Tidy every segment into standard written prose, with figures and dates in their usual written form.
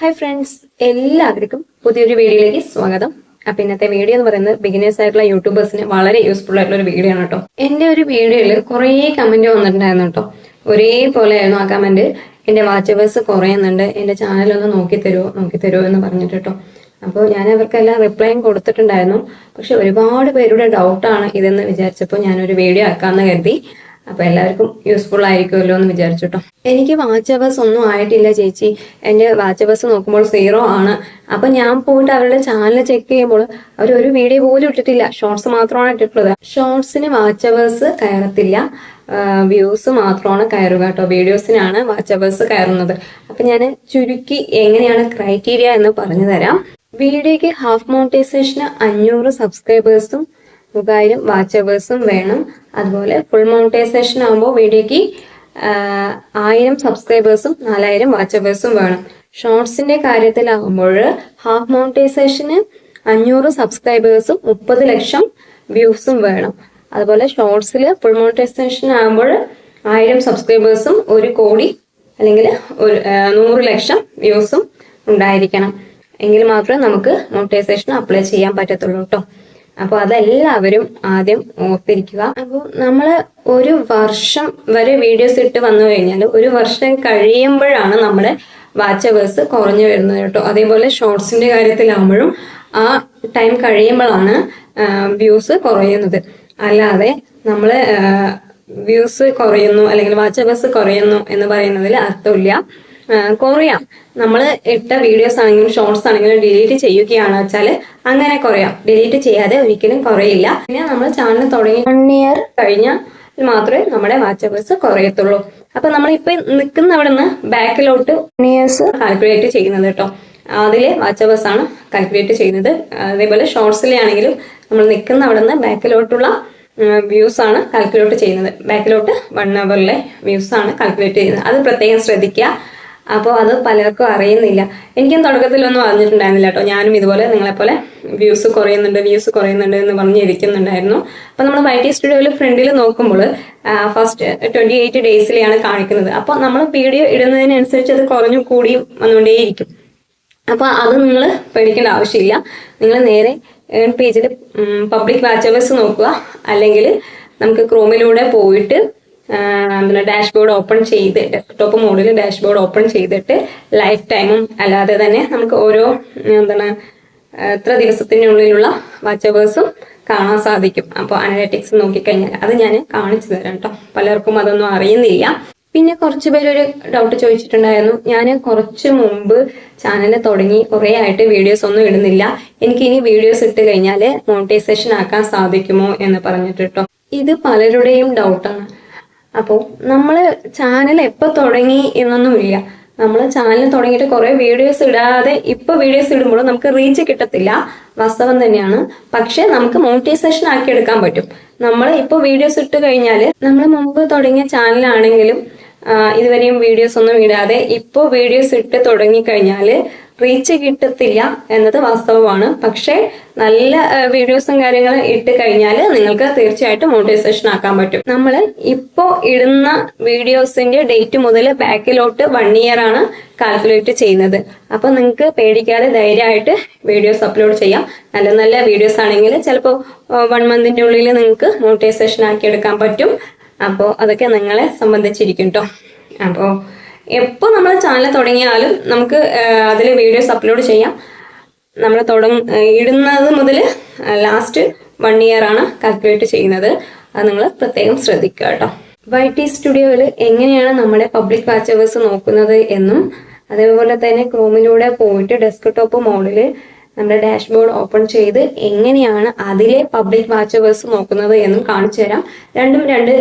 Hi friends, എല്ലാവർക്കും പുതിയൊരു വീഡിയോയിലേക്ക് സ്വാഗതം. അപ്പൊ ഇന്നത്തെ വീഡിയോ എന്ന് പറയുന്നത് ബിഗിനേഴ്സ് ആയിട്ടുള്ള യൂട്യൂബേഴ്സിന് വളരെ യൂസ്ഫുൾ ആയിട്ടുള്ള ഒരു വീഡിയോ ആണ് കേട്ടോ. എന്റെ ഒരു വീഡിയോയിൽ കുറേ കമന്റ് വന്നിട്ടുണ്ടായിരുന്നു കേട്ടോ. ഒരേപോലെ ആയിരുന്നു ആ കമന്റ്. എന്റെ വാച്ചവേഴ്സ് കുറയുന്നുണ്ട്, എന്റെ ചാനലൊന്ന് നോക്കി തരുമോ എന്ന് പറഞ്ഞിട്ട് കേട്ടോ. അപ്പോൾ ഞാൻ അവർക്കെല്ലാം റിപ്ലൈയും കൊടുത്തിട്ടുണ്ടായിരുന്നു. പക്ഷെ ഒരുപാട് പേരുടെ ഡൗട്ടാണ് ഇതെന്ന് വിചാരിച്ചപ്പോൾ ഞാനൊരു വീഡിയോ ആക്കാമെന്ന് കരുതി. അപ്പൊ എല്ലാവർക്കും യൂസ്ഫുൾ ആയിരിക്കുമല്ലോ എന്ന് വിചാരിച്ചു. എനിക്ക് വാച്ച് അവേഴ്സ് ഒന്നും ആയിട്ടില്ല ചേച്ചി, എന്റെ വാച്ച് അവേഴ്സ് നോക്കുമ്പോൾ 0 ആണ്. അപ്പൊ ഞാൻ പോയിട്ട് അവരുടെ ചാനൽ ചെക്ക് ചെയ്യുമ്പോൾ അവർ ഒരു വീഡിയോ പോലും ഇട്ടിട്ടില്ല, ഷോർട്സ് മാത്രമാണ് ഇട്ടിട്ടുള്ളത്. ഷോർട്സിന് വാച്ച് അവേഴ്സ് കയറത്തില്ല, വ്യൂസ് മാത്രമാണ് കയറുക കേട്ടോ. വീഡിയോസിനാണ് വാച്ച് അവേഴ്സ് കയറുന്നത്. അപ്പൊ ഞാൻ ചുരുക്കി എങ്ങനെയാണ് ക്രൈറ്റീരിയ എന്ന് പറഞ്ഞു തരാം. വീഡിയോക്ക് ഹാഫ് മോണിറ്റൈസേഷന് 500 സബ്സ്ക്രൈബേഴ്സും 3000 വാച്ച് അവേഴ്സും വേണം. അതുപോലെ ഫുൾ മോണിറ്റൈസേഷൻ ആകുമ്പോൾ വീഡിയോക്ക് 1000 സബ്സ്ക്രൈബേഴ്സും 4000 വാച്ച് അവേഴ്സും വേണം. ഷോർട്സിന്റെ കാര്യത്തിലാകുമ്പോൾ ഹാഫ് മോണിറ്റൈസേഷന് 500 സബ്സ്ക്രൈബേഴ്സും 30 ലക്ഷം വ്യൂസും വേണം. അതുപോലെ ഷോർട്സിൽ ഫുൾ മോണിറ്റൈസേഷൻ ആകുമ്പോൾ 1000 സബ്സ്ക്രൈബേഴ്സും 1 കോടി അല്ലെങ്കിൽ 100 ലക്ഷം വ്യൂസും ഉണ്ടായിരിക്കണം. എങ്കിൽ മാത്രമേ നമുക്ക് മോണിറ്റൈസേഷൻ അപ്ലൈ ചെയ്യാൻ പറ്റത്തുള്ളൂ കേട്ടോ. അപ്പോൾ അതെല്ലാവരും ആദ്യം ഓർത്തിരിക്കുക. അപ്പോൾ നമ്മൾ ഒരു വർഷം വരെ വീഡിയോസ് ഇട്ട് വന്നു കഴിഞ്ഞാൽ 1 വർഷം കഴിയുമ്പോഴാണ് നമ്മുടെ വാച്ച് അവേഴ്സ് കുറഞ്ഞു വരുന്നത് കേട്ടോ. അതേപോലെ ഷോർട്സിന്റെ കാര്യത്തിലാകുമ്പോഴും ആ ടൈം കഴിയുമ്പോഴാണ് വ്യൂസ് കുറയുന്നത്. അല്ലാതെ നമ്മൾ വ്യൂസ് കുറയുന്നു അല്ലെങ്കിൽ വാച്ച് അവേഴ്സ് കുറയുന്നു എന്ന് പറയുന്നതിൽ അർത്ഥമില്ല. കുറയാം, നമ്മൾ ഇട്ട വീഡിയോസ് ആണെങ്കിലും ഷോർട്സ് ആണെങ്കിലും ഡിലീറ്റ് ചെയ്യുകയാണ് വെച്ചാൽ അങ്ങനെ കുറയാം. ഡിലീറ്റ് ചെയ്യാതെ ഒരിക്കലും കുറയില്ല. പിന്നെ നമ്മൾ ചാനൽ തുടങ്ങി 1 ഇയർ കഴിഞ്ഞാൽ മാത്രമേ നമ്മുടെ വാച്ച് അവേഴ്സ് കുറയത്തുള്ളൂ. അപ്പൊ നമ്മളിപ്പോ നിൽക്കുന്ന അവിടെ നിന്ന് ബാക്കിലോട്ട് 1 ഇയേഴ്സ് കാൽക്കുലേറ്റ് ചെയ്യുന്നത് കേട്ടോ. അതിലെ വാച്ച് അവേഴ്സ് ആണ് കാൽക്കുലേറ്റ് ചെയ്യുന്നത്. അതേപോലെ ഷോർട്സിലെ ആണെങ്കിലും നമ്മൾ നിൽക്കുന്ന അവിടെ നിന്ന് ബാക്കിലോട്ടുള്ള വ്യൂസ് ആണ് കാൽക്കുലേറ്റ് ചെയ്യുന്നത്. ബാക്കിലോട്ട് 1 അവറിലെ വ്യൂസ് ആണ് കാൽക്കുലേറ്റ് ചെയ്യുന്നത്. അത് പ്രത്യേകം ശ്രദ്ധിക്കുക. അപ്പോൾ അത് പലർക്കും അറിയുന്നില്ല. എനിക്കും തുടക്കത്തിലൊന്നും അറിഞ്ഞിട്ടുണ്ടായിരുന്നില്ല കേട്ടോ. ഞാനും ഇതുപോലെ നിങ്ങളെപ്പോലെ വ്യൂസ് കുറയുന്നുണ്ട് എന്ന് പറഞ്ഞിരിക്കുന്നുണ്ടായിരുന്നു. അപ്പോൾ നമ്മൾ YT സ്റ്റുഡിയോയിൽ ഫ്രണ്ടിൽ നോക്കുമ്പോൾ ഫസ്റ്റ് 28 ഡേയ്സിലെയാണ് കാണിക്കുന്നത്. അപ്പോൾ നമ്മൾ വീഡിയോ ഇടുന്നതിനനുസരിച്ച് അത് കുറഞ്ഞു കൂടിയും വന്നുകൊണ്ടേയിരിക്കും. അപ്പോൾ അത് നിങ്ങൾ പേടിക്കേണ്ട ആവശ്യമില്ല. നിങ്ങൾ നേരെ പേജിൽ പബ്ലിക് വാച്ച് അവേഴ്സ് നോക്കുക, അല്ലെങ്കിൽ നമുക്ക് ക്രോമിലൂടെ പോയിട്ട് ഡാഷ്ബോർഡ് ഓപ്പൺ ചെയ്ത് ഡെസ്ക്ടോപ്പ് മോഡിൽ ഡാഷ്ബോർഡ് ഓപ്പൺ ചെയ്തിട്ട് ലൈഫ് ടൈമും അല്ലാതെ തന്നെ നമുക്ക് ഓരോ എത്ര ദിവസത്തിനുള്ളിലുള്ള വാച്ച് അവേഴ്സും കാണാൻ സാധിക്കും. അപ്പോൾ അനലറ്റിക്സ് നോക്കിക്കഴിഞ്ഞാൽ അത് ഞാൻ കാണിച്ചു തരാം കേട്ടോ. പലർക്കും അതൊന്നും അറിയുന്നില്ല. പിന്നെ കുറച്ച് പേരൊരു ഡൗട്ട് ചോദിച്ചിട്ടുണ്ടായിരുന്നു. ഞാൻ കുറച്ച് മുമ്പ് ചാനൽ തുടങ്ങി കുറേ ആയിട്ട് വീഡിയോസ് ഒന്നും ഇടുന്നില്ല, എനിക്ക് ഇനി വീഡിയോസ് ഇട്ട് കഴിഞ്ഞാൽ മോണിറ്റൈസേഷൻ ആക്കാൻ സാധിക്കുമോ എന്ന് പറഞ്ഞിട്ട് കേട്ടോ. ഇത് പലരുടെയും ഡൗട്ടാണ്. അപ്പോൾ നമ്മൾ ചാനൽ എപ്പോൾ തുടങ്ങി എന്നൊന്നുമില്ല. നമ്മൾ ചാനൽ തുടങ്ങിയിട്ട് കുറേ വീഡിയോസ് ഇടാതെ ഇപ്പോൾ വീഡിയോസ് ഇടുമ്പോൾ നമുക്ക് റീച്ച് കിട്ടത്തില്ല, വാസ്തവം തന്നെയാണ്. പക്ഷെ നമുക്ക് മോണിറ്റൈസേഷൻ ആക്കി എടുക്കാൻ പറ്റും. നമ്മൾ ഇപ്പോൾ വീഡിയോസ് ഇട്ട് കഴിഞ്ഞാൽ നമ്മൾ മുമ്പ് തുടങ്ങിയ ചാനലാണെങ്കിലും ഇതുവരെയും വീഡിയോസ് ഒന്നും ഇടാതെ ഇപ്പോൾ വീഡിയോസ് ഇട്ട് തുടങ്ങിക്കഴിഞ്ഞാൽ റീച്ച് കിട്ടത്തില്ല എന്നത് വാസ്തവമാണ്. പക്ഷേ നല്ല വീഡിയോസും കാര്യങ്ങളും ഇട്ട് കഴിഞ്ഞാൽ നിങ്ങൾക്ക് തീർച്ചയായിട്ടും മോണിറ്റൈസേഷൻ ആക്കാൻ പറ്റും. നമ്മൾ ഇപ്പോൾ ഇടുന്ന വീഡിയോസിന്റെ ഡേറ്റ് മുതൽ ബാക്കിലോട്ട് 1 ഇയർ ആണ് കാൽക്കുലേറ്റ് ചെയ്യുന്നത്. അപ്പൊ നിങ്ങൾക്ക് പേടിക്കാതെ ധൈര്യമായിട്ട് വീഡിയോസ് അപ്ലോഡ് ചെയ്യാം. നല്ല നല്ല വീഡിയോസ് ആണെങ്കിൽ ചിലപ്പോൾ 1 മന്തിന്റെ ഉള്ളിൽ നിങ്ങൾക്ക് മോണിറ്റൈസേഷൻ ആക്കി എടുക്കാൻ പറ്റും. അപ്പോൾ അതൊക്കെ നിങ്ങളെ സംബന്ധിച്ചിരിക്കും കേട്ടോ. അപ്പോൾ എപ്പോൾ നമ്മൾ ചാനൽ തുടങ്ങിയാലും നമുക്ക് അതിൽ വീഡിയോസ് അപ്ലോഡ് ചെയ്യാം. നമ്മൾ ഇടുന്നത് മുതൽ ലാസ്റ്റ് 1 ഇയർ ആണ് കാൽക്കുലേറ്റ് ചെയ്യുന്നത്. അത് നിങ്ങൾ പ്രത്യേകം ശ്രദ്ധിക്കുക കേട്ടോ. YT സ്റ്റുഡിയോയിൽ എങ്ങനെയാണ് നമ്മുടെ പബ്ലിക് വാച്ച് അവേഴ്സ് നോക്കുന്നത് എന്നും അതേപോലെ തന്നെ ക്രോമിലൂടെ പോയിട്ട് ഡെസ്ക്ടോപ്പ് മോഡിൽ നമ്മുടെ ഡാഷ്ബോർഡ് ഓപ്പൺ ചെയ്ത് എങ്ങനെയാണ് അതിലെ പബ്ലിക് വാച്ച് അവേഴ്സ് നോക്കുന്നത് എന്നും കാണിച്ചു തരാം. രണ്ടും 2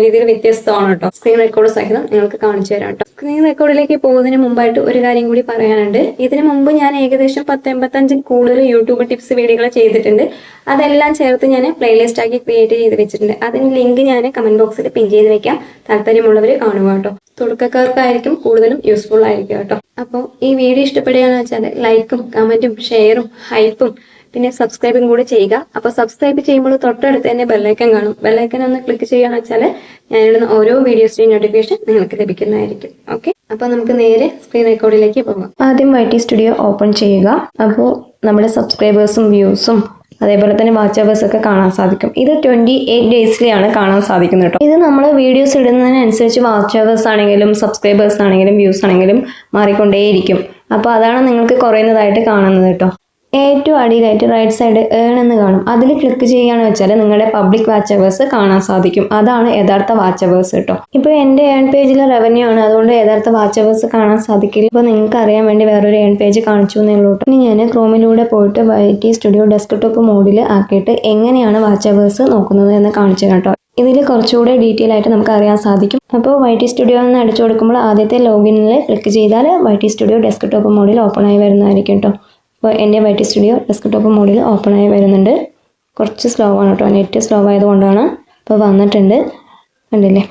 രീതിയിൽ വ്യത്യസ്തമാണ് കേട്ടോ. സ്ക്രീൻ റെക്കോർഡ് സഹിതം നിങ്ങൾക്ക് കാണിച്ചു തരാം കേട്ടോ. സ്ക്രീൻ റെക്കോർഡിലേക്ക് പോകുന്നതിന് മുമ്പായിട്ട് ഒരു കാര്യം കൂടി പറയാനുണ്ട്. ഇതിനു മുമ്പ് ഞാൻ ഏകദേശം 10-85 കൂടുതൽ യൂട്യൂബ് ടിപ്സ് വീഡിയോകൾ ചെയ്തിട്ടുണ്ട്. അതെല്ലാം ചേർത്ത് ഞാൻ പ്ലേലിസ്റ്റ് ആക്കി ക്രിയേറ്റ് ചെയ്ത് വെച്ചിട്ടുണ്ട്. അതിന് ലിങ്ക് ഞാൻ കമന്റ് ബോക്സിൽ പിൻ ചെയ്ത് വെക്കാം. താല്പര്യമുള്ളവർ കാണുക കേട്ടോ. തുടക്കക്കാർക്കായിരിക്കും കൂടുതലും യൂസ്ഫുൾ ആയിരിക്കും കേട്ടോ. അപ്പോൾ ഈ വീഡിയോ ഇഷ്ടപ്പെടുകയാണെന്ന് വെച്ചാൽ ലൈക്കും കമന്റും ഷെയറും ഹൈപ്പും പിന്നെ സബ്സ്ക്രൈബും കൂടി ചെയ്യുക. അപ്പൊ സബ്സ്ക്രൈബ് ചെയ്യുമ്പോൾ തൊട്ടടുത്ത് തന്നെ ബെല്ലൈക്കൻ കാണും. ബെല്ലൈക്കൻ ഒന്ന് ക്ലിക്ക് ചെയ്യുകയാണെന്ന് വെച്ചാൽ ഞാനിടുന്ന ഓരോ വീഡിയോസിന്റെയും നോട്ടിഫിക്കേഷൻ നിങ്ങൾക്ക് ലഭിക്കുന്നതായിരിക്കും. ഓക്കെ. അപ്പോൾ നമുക്ക് നേരെ സ്ക്രീൻ റെക്കോർഡിലേക്ക് പോകാം. ആദ്യം YT സ്റ്റുഡിയോ ഓപ്പൺ ചെയ്യുക. അപ്പോൾ നമ്മുടെ സബ്സ്ക്രൈബേഴ്സും വ്യൂസും അതേപോലെ തന്നെ വാച്ച് അവേഴ്സ് ഒക്കെ കാണാൻ സാധിക്കും. ഇത് 28 ഡേയ്സിലെയാണ് കാണാൻ സാധിക്കുന്നത് കേട്ടോ. ഇത് നമ്മൾ വീഡിയോസ് ഇടുന്നതിനനുസരിച്ച് വാച്ച് അവേഴ്സ് ആണെങ്കിലും സബ്സ്ക്രൈബേഴ്സ് ആണെങ്കിലും വ്യൂസ് ആണെങ്കിലും മാറിക്കൊണ്ടേയിരിക്കും. അപ്പോൾ അതാണ് നിങ്ങൾക്ക് കുറയുന്നതായിട്ട് കാണുന്നത് കേട്ടോ. ഏറ്റവും അടിയിലായിട്ട് റൈറ്റ് സൈഡ് ഏൺ എന്ന് കാണും. അതിൽ ക്ലിക്ക് ചെയ്യുകയാണെന്ന് വെച്ചാൽ നിങ്ങളുടെ പബ്ലിക് വാച്ച് അവേഴ്സ് കാണാൻ സാധിക്കും. അതാണ് യഥാർത്ഥ വാച്ച് അവേഴ്സ് കേട്ടോ. ഇപ്പോൾ എൻ്റെ ഏൺ പേജിൽ റവന്യൂ ആണ്, അതുകൊണ്ട് യഥാർത്ഥ വാച്ച് അവേഴ്സ് കാണാൻ സാധിക്കില്ല. ഇപ്പോൾ നിങ്ങൾക്ക് അറിയാൻ വേണ്ടി വേറൊരു ഏൺ പേജ് കാണിച്ചു എന്നേ ഉള്ളൂ. ഇനി ഞാൻ ക്രോമിലൂടെ പോയിട്ട് YT സ്റ്റുഡിയോ ഡെസ്ക്ടോപ്പ് മോഡിൽ ആക്കിയിട്ട് എങ്ങനെയാണ് വാച്ച് അവേഴ്സ് നോക്കുന്നത് എന്ന് കാണിച്ചു കേട്ടോ. ഇതിൽ കുറച്ചുകൂടെ ഡീറ്റെയിൽ ആയിട്ട് നമുക്ക് അറിയാൻ സാധിക്കും. അപ്പോൾ YT സ്റ്റുഡിയോ എന്ന് അടിച്ചു കൊടുക്കുമ്പോൾ ആദ്യത്തെ ലോഗിനിൽ ക്ലിക്ക് ചെയ്താൽ YT സ്റ്റുഡിയോ ഡെസ്ക്ടോപ്പ് മോഡിൽ ഓപ്പൺ ആയി വരുന്നതായിരിക്കും കേട്ടോ. അപ്പോൾ എൻ്റെ YT സ്റ്റുഡിയോ ഡെസ്ക്ടോപ്പ് മോഡിൽ ഓപ്പൺ ആയി വരുന്നുണ്ട്. കുറച്ച് സ്ലോ ആണ് കേട്ടോ, നെറ്റ് സ്ലോ ആയതുകൊണ്ടാണ്. അപ്പോൾ വന്നിട്ടുണ്ട്, കണ്ടില്ലേ.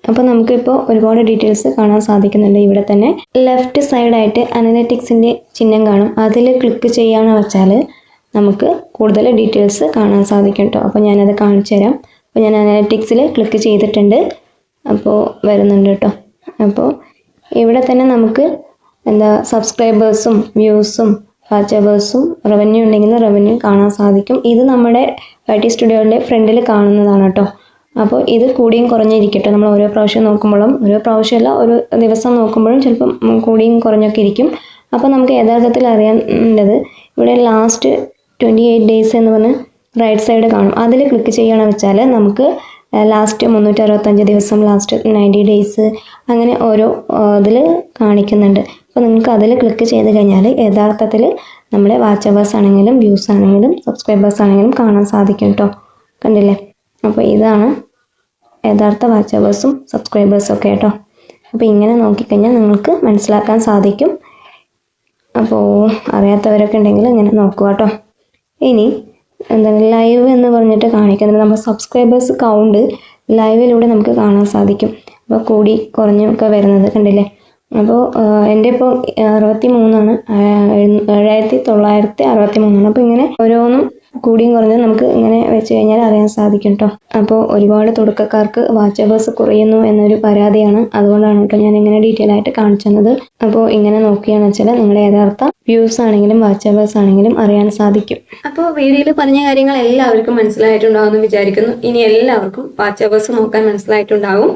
അപ്പോൾ നമുക്കിപ്പോൾ ഒരുപാട് ഡീറ്റെയിൽസ് കാണാൻ സാധിക്കുന്നുണ്ട്. ഇവിടെ തന്നെ ലെഫ്റ്റ് സൈഡായിട്ട് അനലറ്റിക്സിൻ്റെ ചിഹ്നം കാണും. അതിൽ ക്ലിക്ക് ചെയ്യാന്ന് വെച്ചാൽ നമുക്ക് കൂടുതൽ ഡീറ്റെയിൽസ് കാണാൻ സാധിക്കും കേട്ടോ. അപ്പോൾ ഞാനത് കാണിച്ചു തരാം. അപ്പോൾ ഞാൻ അനലറ്റിക്സിൽ ക്ലിക്ക് ചെയ്തിട്ടുണ്ട്. അപ്പോൾ വരുന്നുണ്ട് കേട്ടോ. അപ്പോൾ ഇവിടെ തന്നെ നമുക്ക് സബ്സ്ക്രൈബേഴ്സും വ്യൂസും വാച്ച് അവേഴ്സും റവന്യൂ ഉണ്ടെങ്കിൽ റവന്യൂ കാണാൻ സാധിക്കും. ഇത് നമ്മുടെ YT സ്റ്റുഡിയോയുടെ ഫ്രണ്ടിൽ കാണുന്നതാണ് കേട്ടോ. അപ്പോൾ ഇത് കൂടിയും കുറഞ്ഞിരിക്കട്ടെ. നമ്മൾ ഓരോ പ്രാവശ്യം നോക്കുമ്പോഴും, ഓരോ പ്രാവശ്യമല്ല ഒരു ദിവസം നോക്കുമ്പോഴും ചിലപ്പം കൂടിയും കുറഞ്ഞൊക്കെ ഇരിക്കും. അപ്പോൾ നമുക്ക് യഥാർത്ഥത്തിൽ അറിയേണ്ടത് ഇവിടെ ലാസ്റ്റ് 28 ഡേയ്സ് എന്ന് പറഞ്ഞ് റൈറ്റ് സൈഡ് കാണും. അതിൽ ക്ലിക്ക് ചെയ്യണമെന്ന് വെച്ചാൽ നമുക്ക് ലാസ്റ്റ് 365 ദിവസം, ലാസ്റ്റ് 90 ഡേയ്സ് അങ്ങനെ ഓരോ ഇതിൽ കാണിക്കുന്നുണ്ട്. അപ്പോൾ നിങ്ങൾക്ക് അതിൽ ക്ലിക്ക് ചെയ്ത് കഴിഞ്ഞാൽ യഥാർത്ഥത്തിൽ നമ്മുടെ വാച്ച് അവേഴ്സ് ആണെങ്കിലും വ്യൂസ് ആണെങ്കിലും സബ്സ്ക്രൈബേഴ്സ് ആണെങ്കിലും കാണാൻ സാധിക്കും കേട്ടോ. കണ്ടില്ലേ. അപ്പോൾ ഇതാണ് യഥാർത്ഥ വാച്ച് അവേഴ്സും സബ്സ്ക്രൈബേഴ്സും ഒക്കെ കേട്ടോ. അപ്പോൾ ഇങ്ങനെ നോക്കിക്കഴിഞ്ഞാൽ നിങ്ങൾക്ക് മനസ്സിലാക്കാൻ സാധിക്കും. അപ്പോൾ അറിയാത്തവരൊക്കെ ഉണ്ടെങ്കിൽ ഇങ്ങനെ നോക്കുക കേട്ടോ. ഇനി ലൈവ് എന്ന് പറഞ്ഞിട്ട് കാണിക്കുന്നത് നമ്മുടെ സബ്സ്ക്രൈബേഴ്സ് കൗണ്ട് ലൈവിലൂടെ നമുക്ക് കാണാൻ സാധിക്കും. അപ്പോൾ കൂടി കുറഞ്ഞൊക്കെ വരുന്നത് കണ്ടില്ലേ. അപ്പോൾ എൻ്റെ ഇപ്പോൾ 63ആണ്, 7963. അപ്പോൾ ഇങ്ങനെ ഓരോന്നും കൂടിയും കുറഞ്ഞും നമുക്ക് ഇങ്ങനെ വെച്ച് കഴിഞ്ഞാൽ അറിയാൻ സാധിക്കും കേട്ടോ. അപ്പോൾ ഒരുപാട് തുടക്കക്കാർക്ക് വാച്ച് അവേഴ്സ് കുറയുന്നു എന്നൊരു പരാതിയാണ്. അതുകൊണ്ടാണ് കേട്ടോ ഞാൻ ഇങ്ങനെ ഡീറ്റെയിൽ ആയിട്ട് കാണിച്ചു തന്നത്. അപ്പോൾ ഇങ്ങനെ നോക്കുകയാണെന്ന് വെച്ചാൽ നിങ്ങളുടെ യഥാർത്ഥ വ്യൂസ് ആണെങ്കിലും വാച്ച് അവേഴ്സ് ആണെങ്കിലും അറിയാൻ സാധിക്കും. അപ്പോൾ വീഡിയോയിൽ പറഞ്ഞ കാര്യങ്ങൾ എല്ലാവർക്കും മനസ്സിലായിട്ടുണ്ടാകുമെന്ന് വിചാരിക്കുന്നു. ഇനി എല്ലാവർക്കും വാച്ച് അവേഴ്സ് നോക്കാൻ മനസ്സിലായിട്ടുണ്ടാകും.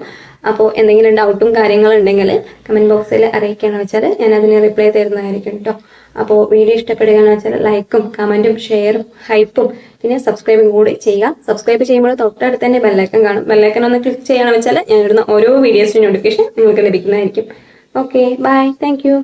അപ്പോൾ എന്തെങ്കിലും ഡൗട്ടും കാര്യങ്ങളുണ്ടെങ്കിൽ കമൻറ്റ് ബോക്സിൽ അറിയിക്കുകയാണെന്ന് വെച്ചാൽ ഞാൻ അതിന് റിപ്ലൈ തരുന്നതായിരിക്കും കേട്ടോ. അപ്പോൾ വീഡിയോ ഇഷ്ടപ്പെടുകയാണെന്ന് വെച്ചാൽ ലൈക്കും കമൻറ്റും ഷെയറും ഹൈപ്പും പിന്നെ സബ്സ്ക്രൈബും കൂടി ചെയ്യുക. സബ്സ്ക്രൈബ് ചെയ്യുമ്പോൾ തൊട്ടടുത്ത് തന്നെ ബെല്ലൈക്കൺ കാണും. ബെല്ലൈക്കൺ ഒന്ന് ക്ലിക്ക് ചെയ്യണമെന്ന് വെച്ചാൽ ഞാൻ ഇടുന്ന ഓരോ വീഡിയോസിൻ്റെ നോട്ടിഫിക്കേഷൻ നിങ്ങൾക്ക് ലഭിക്കുന്നതായിരിക്കും. Okay, bye, thank U.